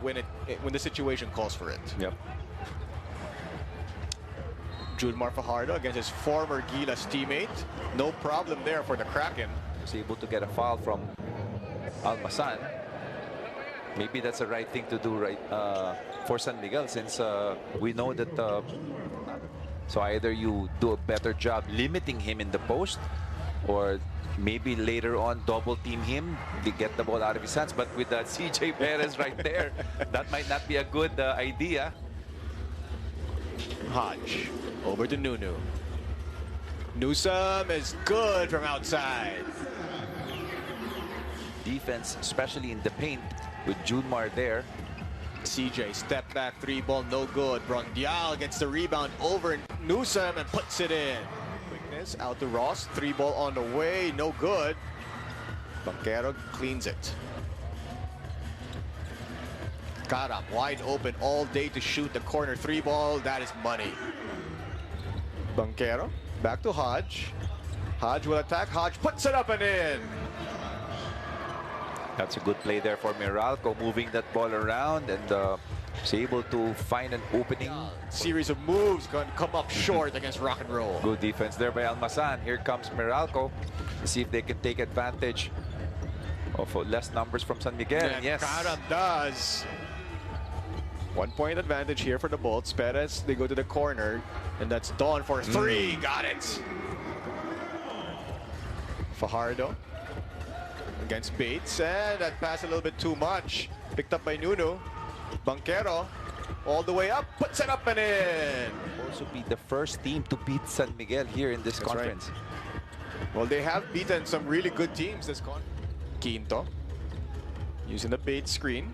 when the situation calls for it. Yep. Julmar Fajardo against his former Gilas teammate. No problem there for the Kraken. Was able to get a foul from Almasan. Maybe that's the right thing to do for San Miguel, since we know that so either you do a better job limiting him in the post, or maybe later on double team him to get the ball out of his hands. But with that CJ Perez right there, that might not be a good idea. Hodge over to Nunu. Newsome is good from outside. Defense, especially in the paint, with Junmar there. CJ step back 3-ball, no good. Brondial gets the rebound over Newsome and puts it in. Quickness out to Ross, 3-ball on the way, no good. Banquero cleans it. Karam wide open all day to shoot the corner 3-ball. That is money. Banquero back to Hodge. Hodge will attack. Hodge puts it up and in. That's a good play there for Meralco, moving that ball around and was able to find an opening. Series of moves going to come up short against Rock and Roll. Good defense there by Almasan. Here comes Meralco to see if they can take advantage of less numbers from San Miguel. And yes, Karam does. 1 point advantage here for the Bolts. Perez, they go to the corner, and that's Dawn for 3. Got it. Fajardo against Bates, and that pass a little bit too much. Picked up by Nuno. Banquero all the way up, puts it up and in. Also be the first team to beat San Miguel here in this conference. Right. Well, they have beaten some really good teams this conference. Quinto using the Bates screen.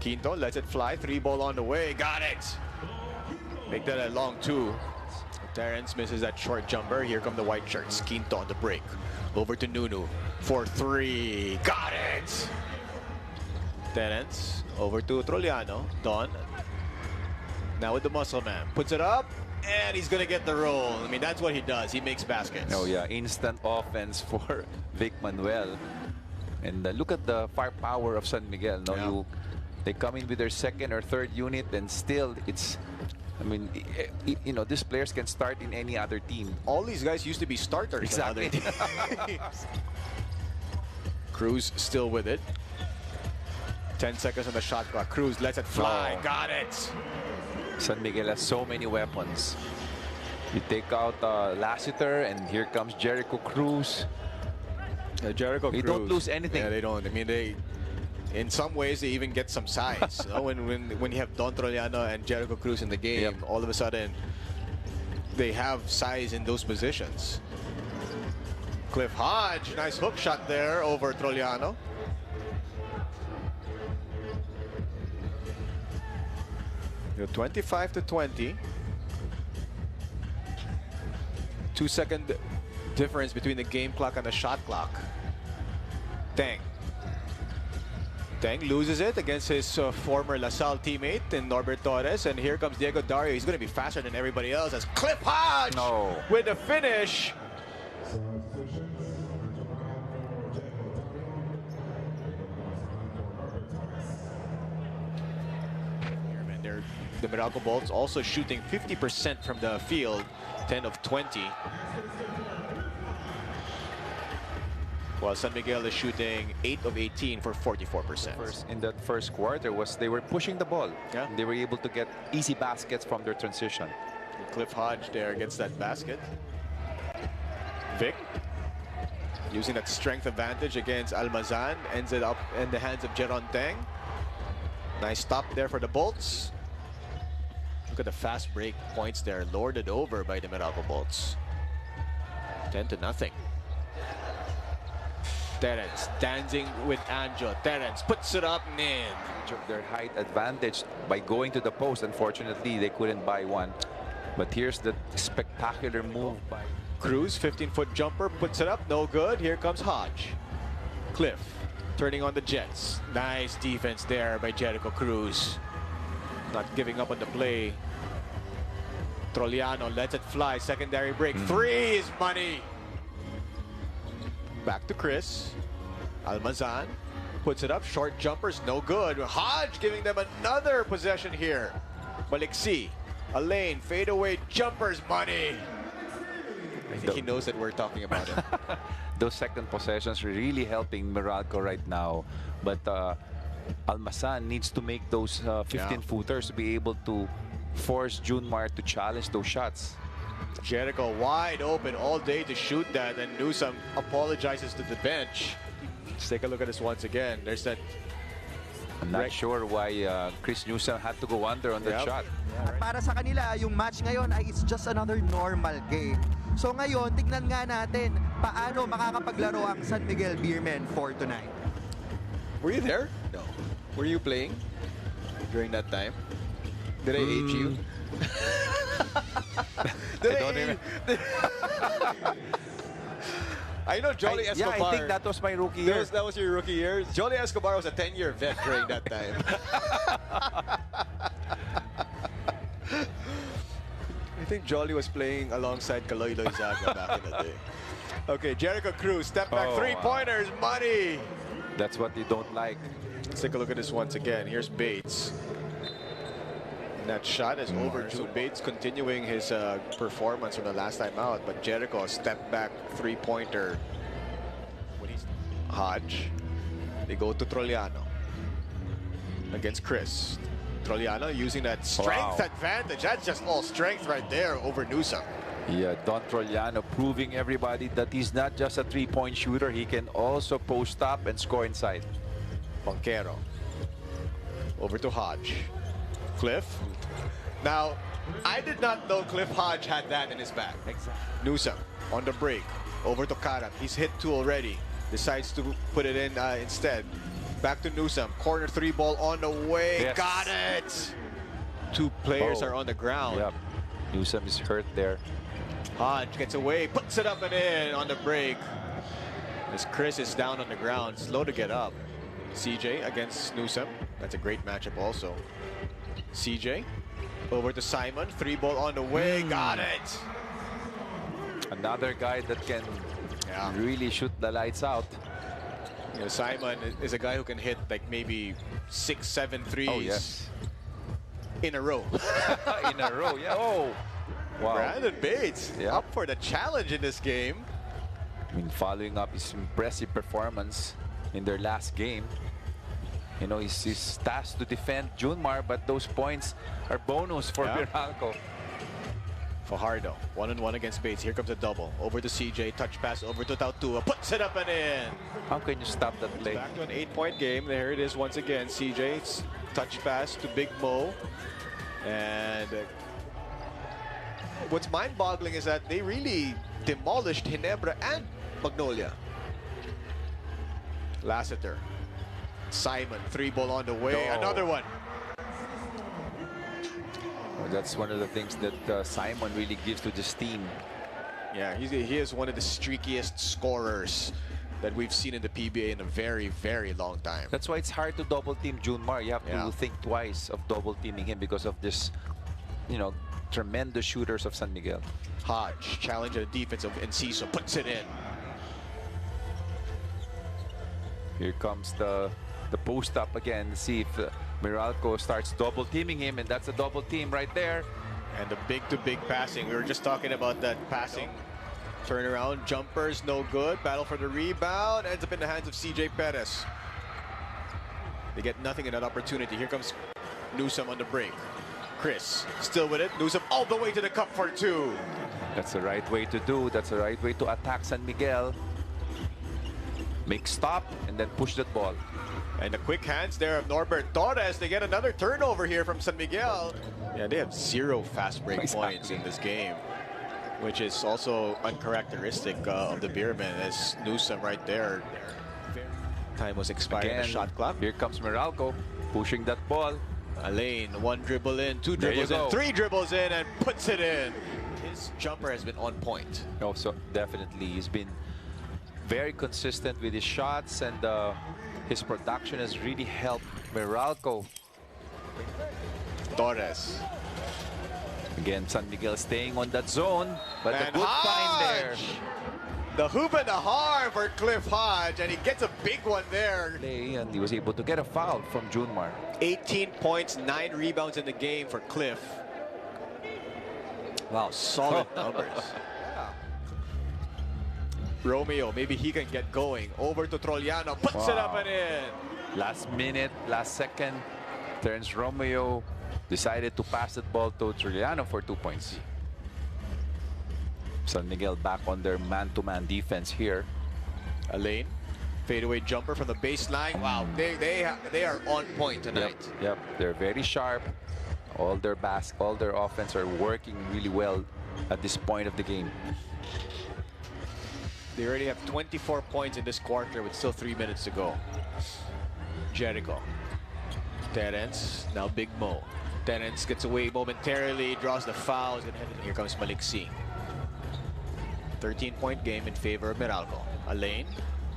Quinto lets it fly, 3-ball on the way, got it. Make that a long 2. Terrence misses that short jumper. Here come the white shirts. Quinto on the break. Over to Nunu for 3. Got it! Terrence over to Troliano. Don. Now with the muscle man. Puts it up, and he's going to get the roll. I mean, that's what he does. He makes baskets. Oh, yeah. Instant offense for Vic Manuel. And look at the firepower of San Miguel. No, yeah. They come in with their second or third unit, and still it's... I mean, you know, these players can start in any other team. All these guys used to be starters. Exactly. Cruz still with it. 10 seconds on the shot clock. Cruz lets it fly. Oh. Got it. San Miguel has so many weapons. You take out Lassiter, and here comes Jericho Cruz. Jericho Cruz. They don't lose anything. Yeah, they don't. I mean, they... In some ways, they even get some size. You know, when you have Don Troliano and Jericho Cruz in the game, yep. all of a sudden, they have size in those positions. Cliff Hodge, nice hook shot there over Troliano. You're 25-20. 2-second difference between the game clock and the shot clock. Teng loses it against his former LaSalle teammate in Norbert Torres, and here comes Diego Dario. He's going to be faster than everybody else as Cliff Hodge with the finish. The Meralco Bolts also shooting 50% from the field, 10 of 20. While San Miguel is shooting 8 of 18 for 44%. In that first quarter, they were pushing the ball. Yeah. They were able to get easy baskets from their transition. Cliff Hodge there gets that basket. Vic, using that strength advantage against Almazan, ends it up in the hands of Jeron Teng. Nice stop there for the Bolts. Look at the fast break points there, lorded over by the Meralco Bolts. 10-0. Terrence dancing with Anjo. Terrence puts it up and in. Their height advantage by going to the post. Unfortunately, they couldn't buy one. But here's the spectacular move by Cruz. 15-foot jumper, puts it up, no good. Here comes Hodge. Cliff turning on the Jets. Nice defense there by Jericho Cruz. Not giving up on the play. Troliano lets it fly. Secondary break. 3 is money. Back to Chris. Almazan. Puts it up, short jumpers, no good. Hodge giving them another possession here. Maliksi, a lane, fadeaway jumpers, money. I think he knows that we're talking about it. Those second possessions are really helping Meralco right now. But Almasan needs to make those 15-footers to be able to force Junmar to challenge those shots. Jericho wide open all day to shoot that, and Newsome apologizes to the bench. Let's take a look at this once again. There's that. I'm not sure why Chris Newsome had to go under on that shot. Para sa kanila, yung match ngayon ay it's just another normal game. So ngayon, tignan nga natin paano makakapaglaro ang San Miguel Beermen for tonight. Were you there? No. Were you playing during that time? Did I age you? Did I age you? I know Jolly Escobar. Yeah, I think that was my rookie year. That was your rookie year. Jolly Escobar was a 10-year vet during that time. I think Jolly was playing alongside Kaloy Loizaga back in the day. Okay, Jericho Cruz, step back, three-pointers, money. That's what they don't like. Let's take a look at this once again. Here's Bates. And that shot is over to Bates, continuing his performance from the last time out. But Jericho, a step back three-pointer. Hodge. They go to Trollano against Chris. Trollano using that strength advantage. That's just all strength right there over Newsome. Yeah, Don Trollano proving everybody that he's not just a three-point shooter. He can also post up and score inside. Banquero. Over to Hodge. Cliff. Now, I did not know Cliff Hodge had that in his bag. Exactly. Newsome on the break. Over to Karam. He's hit two already. Decides to put it in instead. Back to Newsome. Corner three ball on the way. Yes. Got it! Two players are on the ground. Yep. Newsome is hurt there. Hodge gets away, puts it up and in on the break. As Chris is down on the ground, slow to get up. CJ against Newsome. That's a great matchup also. CJ over to Simon. Three ball on the way. Got it! Another guy that can really shoot the lights out. You know, Simon is a guy who can hit like maybe 6-7 threes. Oh, yes. In a row. In a row, yeah. Oh, wow. Brandon Bates up for the challenge in this game. I mean, following up his impressive performance in their last game. You know, he's tasked to defend Junmar, but those points are bonus for Meralco. Fajardo, one-on-one against Bates. Here comes a double. Over to CJ, touch pass over to Tautua. Puts it up and in. How can you stop that play? Back to an 8-point game. There it is once again. CJ's touch pass to Big Mo. And what's mind-boggling is that they really demolished Ginebra and Magnolia. Lassiter. Simon, three ball on the way. Another one. Well, that's one of the things that Simon really gives to this team. Yeah, he is one of the streakiest scorers that we've seen in the PBA in a very, very long time. That's why it's hard to double team Junmar. You have to think twice of double teaming him because of this, you know, tremendous shooters of San Miguel. Hodge, challenge at the defense of Enciso, puts it in. Here comes the post up again. See if Meralco starts double teaming him, and that's a double team right there. And the big-to-big passing. We were just talking about that passing. Turnaround, jumpers, no good. Battle for the rebound. Ends up in the hands of CJ Perez. They get nothing in that opportunity. Here comes Newsome on the break. Chris, still with it. Newsome all the way to the cup for two. That's the right way to do. That's the right way to attack San Miguel. Make stop and then push that ball. And the quick hands there of Norbert Torres. They get another turnover here from San Miguel. Yeah, they have 0 fast break points in this game, which is also uncharacteristic of the Beermen, as Newsome right there. Time was expiring. The shot clock. Here comes Meralco pushing that ball. Alain, one dribble in, two dribbles in, three dribbles in, and puts it in. His jumper has been on point. Also, definitely, he's been very consistent with his shots, and his production has really helped Meralco. Torres. Again, San Miguel staying on that zone, but and a good find there. The hoop and the harm for Cliff Hodge, and he gets a big one there. And he was able to get a foul from Junmar. 18 points, 9 rebounds in the game for Cliff. Wow, solid numbers. Romeo, maybe he can get going. Over to Troliano, puts it up and in. Last minute, last second, turns Romeo, decided to pass the ball to Troliano for 2 points. San Miguel back on their man-to-man defense here. Alain, fadeaway jumper from the baseline. Wow, they are on point tonight. Yep, they're very sharp. All their offense are working really well at this point of the game. They already have 24 points in this quarter with still 3 minutes to go. Jericho. Terence, now Big Mo. Terence gets away momentarily, draws the foul. Here comes Maliksi. 13-point game in favor of Meralco. Alain,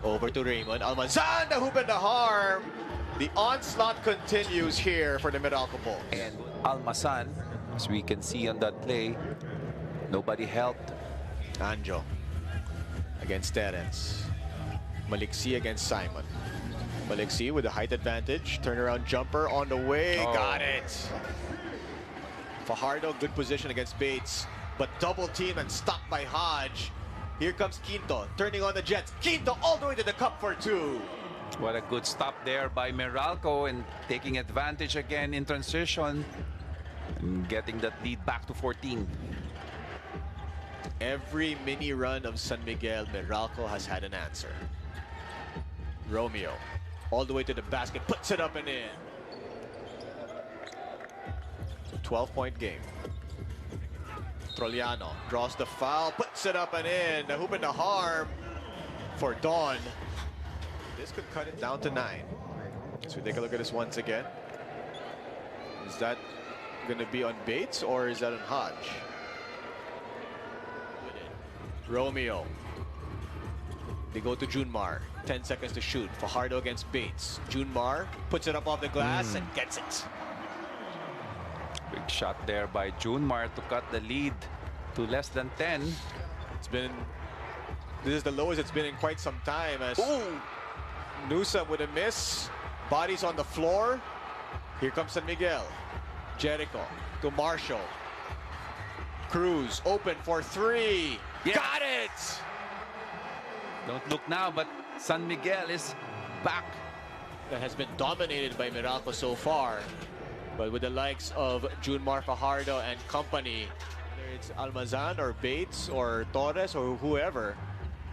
over to Raymond. Almazan, the hoop and the harm. The onslaught continues here for the Meralco Bolts. And Almazan, as we can see on that play, nobody helped. Anjo against Terence. Maliksi against Simon. Maliksi with the height advantage. Turnaround jumper on the way. Got it. Fajardo, good position against Bates, but double team and stopped by Hodge. Here comes Quinto, turning on the Jets. Quinto all the way to the cup for 2. What a good stop there by Meralco and taking advantage again in transition and getting that lead back to 14. Every mini run of San Miguel, Meralco has had an answer. Romeo, all the way to the basket, puts it up and in. 12-point game. Troliano draws the foul, puts it up and in. The hoop and the harm for Dawn. This could cut it down to 9. So we take a look at this once again. Is that going to be on Bates or is that on Hodge? Romeo. They go to Junmar. 10 seconds to shoot. Fajardo against Bates. Junmar puts it up off the glass and gets it. Big shot there by Junmar to cut the lead to less than 10. This is the lowest it's been in quite some time. As Newsom with a miss. Bodies on the floor. Here comes San Miguel. Jericho to Marshall. Cruz open for 3. Yes. Got it! Don't look now, but San Miguel is back. That has been dominated by Meralco so far. But with the likes of Junmar, Fajardo and company, whether it's Almazan or Bates or Torres or whoever,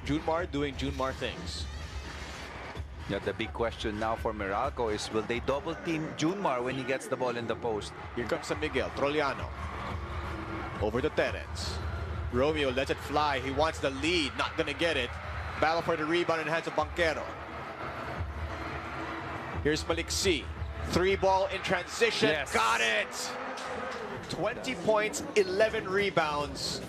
Junmar doing Junmar things. Yeah, the big question now for Meralco is, will they double team Junmar when he gets the ball in the post? Here comes San Miguel. Troliano. Over to Terence. Romeo lets it fly. He wants the lead. Not going to get it. Battle for the rebound in the hands of Banquero. Here's Maliksi. 3-ball in transition. Yes. Got it. 20 points, 11 rebounds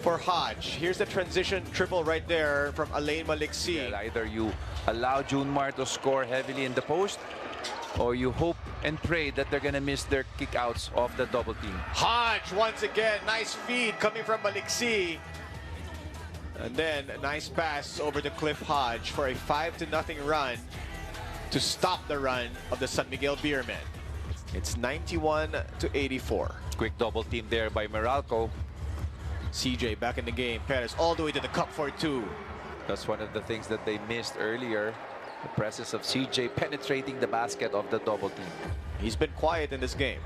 for Hodge. Here's the transition triple right there from Alain Maliksi. Yeah, either you allow Junmar to score heavily in the post, or you hope and pray that they're going to miss their kickouts off the double team. Hodge once again. Nice feed coming from Maliksi. And then a nice pass over to Cliff Hodge for a 5-0 run to stop the run of the San Miguel Beermen. It's 91-84. Quick double team there by Meralco. CJ back in the game. Perez all the way to the cup for 2. That's one of the things that they missed earlier. The presence of CJ penetrating the basket of the double team. He's been quiet in this game.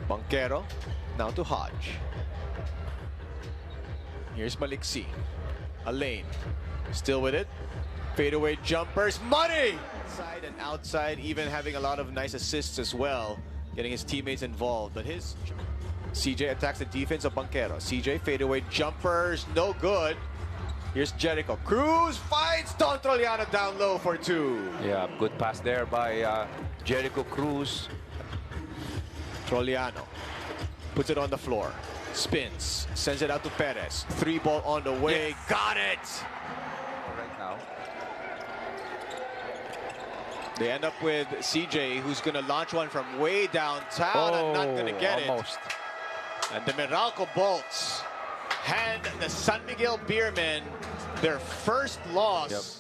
Banquero now to Hodge. Here's Maliksi. Alain still with it. Fadeaway jumpers. Money! Inside and outside, even having a lot of nice assists as well. Getting his teammates involved. But his CJ attacks the defense of Banquero. CJ fadeaway jumpers. No good. Here's Jericho. Cruz finds Don Troliano down low for 2. Yeah, good pass there by Jericho Cruz. Troliano puts it on the floor. Spins. Sends it out to Perez. 3-ball on the way. Yes. Got it! Right now. They end up with CJ, who's going to launch one from way downtown and not going to get almost. it. And the Meralco Bolts hand the San Miguel Beermen their first loss. Yep.